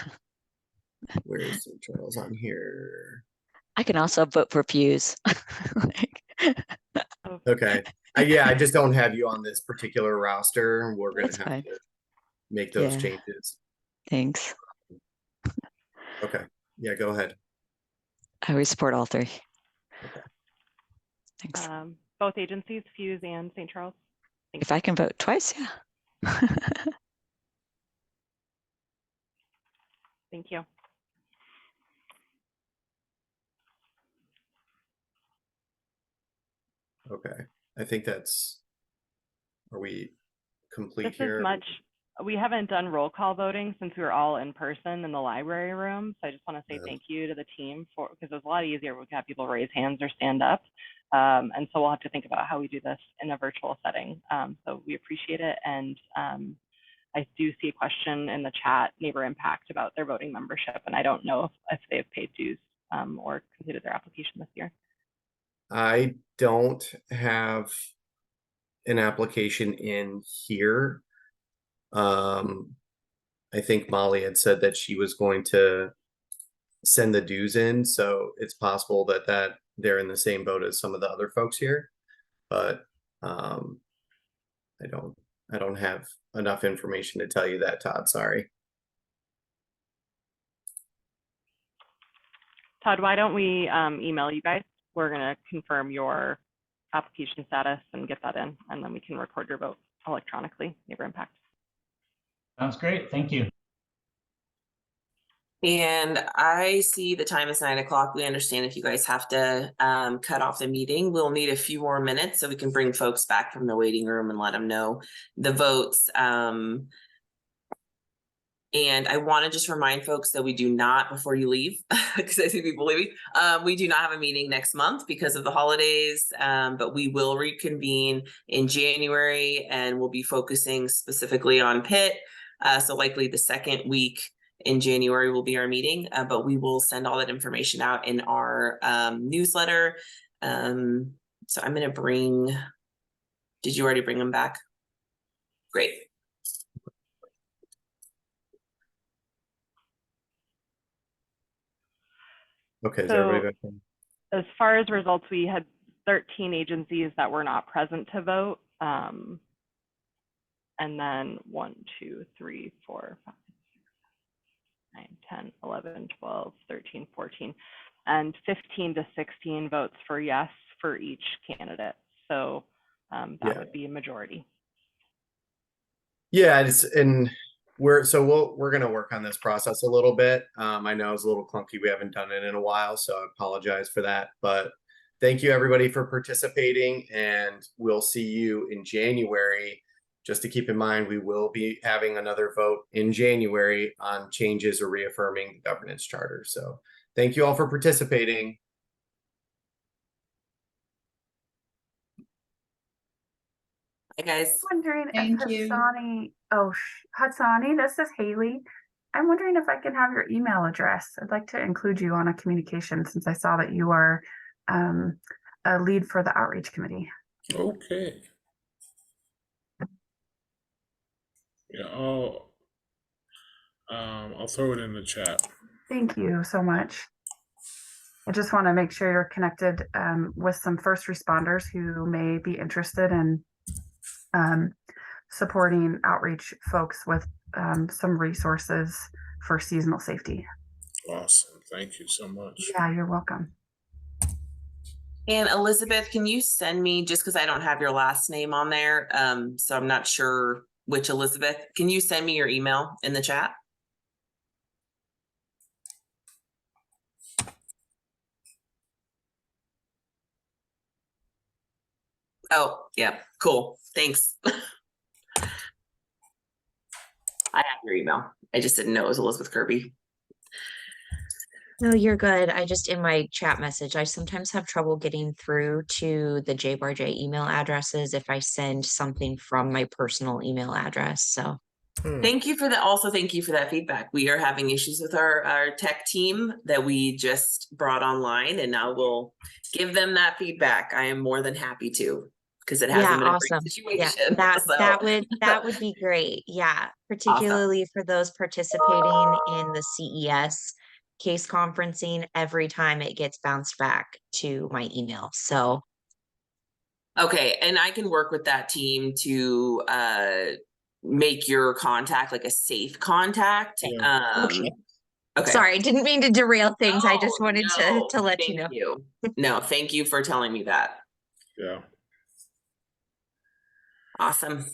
S3: Where is St. Charles on here?
S17: I can also vote for pews.
S3: Okay. Yeah, I just don't have you on this particular roster. We're gonna
S17: That's
S3: have
S17: fine.
S3: to make those
S17: Yeah.
S3: changes.
S17: Thanks.
S3: Okay. Yeah, go ahead.
S17: I always support all three.
S3: Okay.
S17: Thanks.
S6: Both agencies, Fuse and St. Charles.
S17: If I can vote twice, yeah.
S6: Thank you.
S3: Okay. I think that's, are we complete
S6: Just
S3: here?
S6: as much, we haven't done roll call voting since we were all in person in the library room. So I just want to say thank you to the team for, because it was a lot easier when we have people raise hands or stand up. And so we'll have to think about how we do this in a virtual setting. So we appreciate it. And I do see a question in the chat, Neighbor Impact, about their voting membership. And I don't know if they've paid dues or completed their application this year.
S3: I don't have an application in here. I think Molly had said that she was going to send the dues in, so it's possible that they're in the same boat as some of the other folks here, but I don't have enough information to tell you that, Todd. Sorry.
S6: Todd, why don't we email you guys? We're going to confirm your application status and get that in, and then we can record your vote electronically, Neighbor Impact.
S18: Sounds great. Thank you.
S1: And I see the time is 9 o'clock. We understand if you guys have to cut off the meeting, we'll need a few more minutes so we can bring folks back from the waiting room and let them know the votes. And I want to just remind folks that we do not, before you leave, because I see people leaving, we do not have a meeting next month because of the holidays, but we will reconvene in January and we'll be focusing specifically on Pitt. So likely the second week in January will be our meeting, but we will send all that information out in our newsletter. So I'm going to bring, did you already bring them back? Great.
S3: Okay, is
S6: So,
S3: everybody back?
S6: as far as results, we had 13 agencies that were not present to vote. And then 1, 2, 3, 4, 5, 6, 9, 10, 11, 12, 13, 14, and 15 to 16 votes for yes for each candidate. So that would be a majority.
S3: Yeah, we're going to work on this process a little bit. I know it's a little clunky. We haven't done it in a while, so I apologize for that. But thank you everybody for participating, and we'll see you in January. Just to keep in mind, we will be having another vote in January on changes or reaffirming the governance charter. So thank you all for participating.
S1: Hi guys.
S19: Wondering
S16: Thank
S19: if
S16: you.
S19: Hassani, this is Haley. I'm wondering if I can have your email address. I'd like to include you on a communication since I saw that you are a lead for the outreach committee.
S4: Okay. Yeah, I'll throw it in the chat.
S19: Thank you so much. I just want to make sure you're connected with some first responders who may be interested in supporting outreach folks with some resources for seasonal safety.
S4: Awesome. Thank you so much.
S19: Yeah, you're welcome.
S1: And Elizabeth, can you send me, just because I don't have your last name on there, so I'm not sure which Elizabeth, can you send me your email in the chat? Oh, yeah, cool. Thanks. I have your email. I just didn't know it was Elizabeth Kirby.
S20: No, you're good. I just, in my chat message, I sometimes have trouble getting through to the JBarJ email addresses if I send something from my personal email address. So
S1: Thank you for that. Also, thank you for that feedback. We are having issues with our tech team that we just brought online, and now we'll give them that feedback. I am more than happy to, because it hasn't been a great situation.
S20: Yeah, that would be great. Yeah, particularly for those participating in the CES case conferencing, every time it gets bounced back to my email. So
S1: Okay, and I can work with that team to make your contact like a safe contact.
S20: Okay.
S1: Okay.
S20: Sorry, I didn't mean to derail things. I just
S1: No,
S20: wanted
S1: no,
S20: to let you
S1: thank
S20: know.
S1: you. No, thank you for telling me that.
S4: Yeah.
S1: Awesome.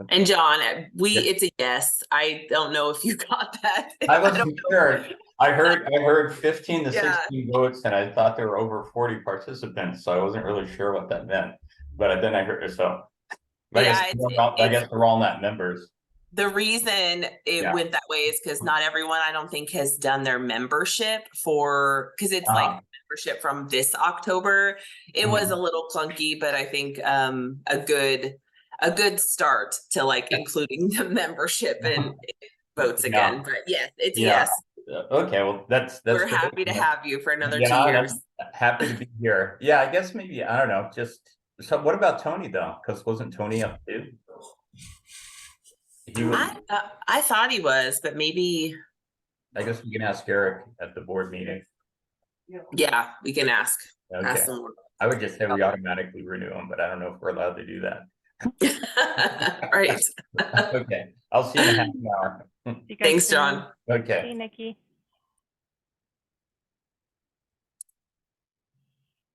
S1: And John,
S8: Yeah.
S1: it's a yes. I don't know if you got that.
S8: I wasn't sure. I heard 15 to
S1: Yeah.
S8: 16 votes, and I thought there were over 40 participants, so I wasn't really sure what that meant. But then I heard so. I
S1: Yeah,
S8: guess they're all not members.
S1: the reason it
S8: Yeah.
S1: went that way is because not everyone, I don't think, has done their membership because it's like membership from this October. It was a little clunky, but I think a good start to like including the membership and votes again. But yes, it's a yes.
S8: Okay, well that's
S1: We're
S8: great.
S1: happy to have you for another 2
S8: Yeah,
S1: years.
S8: I'm happy to be here. Yeah, I guess maybe I don't know. Just so what about Tony though? Because wasn't Tony up too? He was.
S1: I thought he was, but maybe.
S8: I guess we can ask Eric at the board meeting.
S1: Yeah, we can ask.
S8: Okay.
S1: Ask him.
S8: I would just say we automatically renew them, but I don't know if we're allowed to do that.
S1: Right.
S8: Okay, I'll see you in a half an hour.
S6: You guys
S1: Thanks,
S6: soon.
S1: John.
S8: Okay.
S6: See you, Nikki.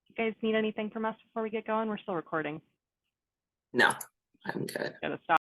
S6: You guys need anything from us before we get going? We're still recording.
S1: No, I'm good.
S6: Gotta stop.